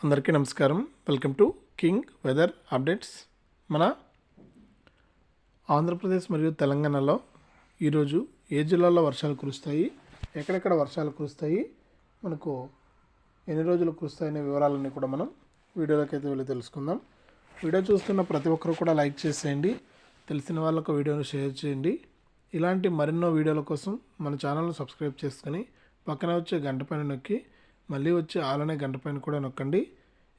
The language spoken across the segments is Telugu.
అందరికీ నమస్కారం. Welcome to king weather updates. మన ఆంధ్రప్రదేశ్ మరియు తెలంగాణలో ఈరోజు ఏ జిల్లాల్లో వర్షాలు కురుస్తాయి, ఎక్కడెక్కడ వర్షాలు కురుస్తాయి, మనకు ఎన్ని రోజులు కురుస్తాయి అనే వివరాలన్నీ కూడా మనం వీడియోలోకి అయితే వెళ్ళి తెలుసుకుందాం. వీడియో చూస్తున్న ప్రతి ఒక్కరు కూడా లైక్ చేసేయండి, తెలిసిన వాళ్ళకు వీడియోను షేర్ చేయండి. ఇలాంటి మరెన్నో వీడియోల కోసం మన ఛానల్ను సబ్స్క్రైబ్ చేసుకొని పక్కన వచ్చే గంట పైన నొక్కి మళ్ళీ వచ్చి ఆలనే గంట పైన కూడా నొక్కండి.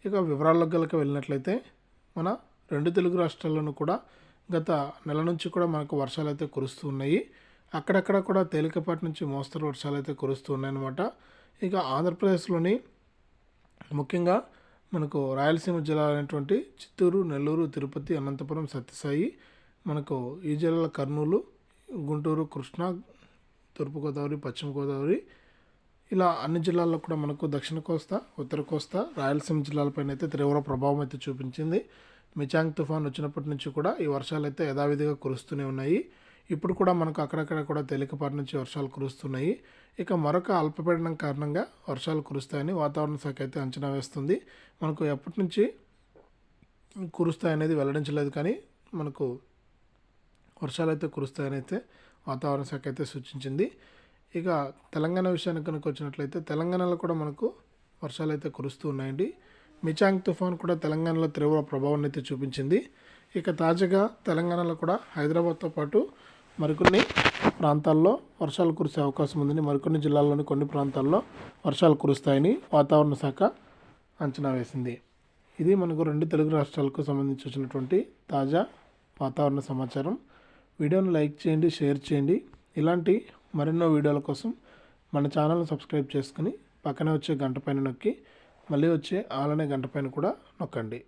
ఇక వివరాల్లోకి గలక వెళ్ళినట్లయితే మన రెండు తెలుగు రాష్ట్రాల్లోనూ కూడా గత నెల నుంచి కూడా మనకు వర్షాలు అయితే కురుస్తూ ఉన్నాయి. అక్కడక్కడ కూడా తేలికపాటి నుంచి మోస్తరు వర్షాలు అయితే కురుస్తూ ఉన్నాయన్నమాట. ఇక ఆంధ్రప్రదేశ్లోని ముఖ్యంగా మనకు రాయలసీమ జిల్లాలైనటువంటి చిత్తూరు, నెల్లూరు, తిరుపతి, అనంతపురం, సత్యసాయి, మనకు ఈ జిల్లాల కర్నూలు, గుంటూరు, కృష్ణా, తూర్పుగోదావరి, పశ్చిమ గోదావరి, ఇలా అన్ని జిల్లాల్లో కూడా మనకు దక్షిణ కోస్తా, ఉత్తర కోస్తా, రాయలసీమ జిల్లాలపైన అయితే తీవ్ర ప్రభావం అయితే చూపించింది. మిచాంగ్ తుఫాన్ వచ్చినప్పటి నుంచి కూడా ఈ వర్షాలు అయితే యథావిధిగా కురుస్తూనే ఉన్నాయి. ఇప్పుడు కూడా మనకు అక్కడక్కడ కూడా తేలికపాటి నుంచి వర్షాలు కురుస్తున్నాయి. ఇక మరొక అల్పపీడనం కారణంగా వర్షాలు కురుస్తాయని వాతావరణ శాఖ అయితే అంచనా వేస్తుంది. మనకు ఎప్పటి నుంచి కురుస్తాయనేది వెల్లడించలేదు, కానీ మనకు వర్షాలు అయితే కురుస్తాయని అయితే వాతావరణ శాఖ అయితే సూచించింది. ఇక తెలంగాణ విషయానికి కనుక వచ్చినట్లయితే తెలంగాణలో కూడా మనకు వర్షాలు అయితే కురుస్తూ ఉన్నాయండి. మిచాంగ్ తుఫాన్ కూడా తెలంగాణలో తీవ్ర ప్రభావాన్ని అయితే చూపించింది. ఇక తాజాగా తెలంగాణలో కూడా హైదరాబాద్తో పాటు మరికొన్ని ప్రాంతాల్లో వర్షాలు కురిసే అవకాశం ఉందని, మరికొన్ని జిల్లాల్లోని కొన్ని ప్రాంతాల్లో వర్షాలు కురుస్తాయని వాతావరణ శాఖ అంచనా వేసింది. ఇది మనకు రెండు తెలుగు రాష్ట్రాలకు సంబంధించి వచ్చినటువంటి తాజా వాతావరణ సమాచారం. వీడియోను లైక్ చేయండి, షేర్ చేయండి. ఇలాంటి మరెన్నో వీడియోల కోసం మన ఛానల్ని సబ్స్క్రైబ్ చేసుకుని పక్కనే వచ్చే గంట పైన నొక్కి మళ్ళీ వచ్చే ఆలనే గంట పైన కూడా నొక్కండి.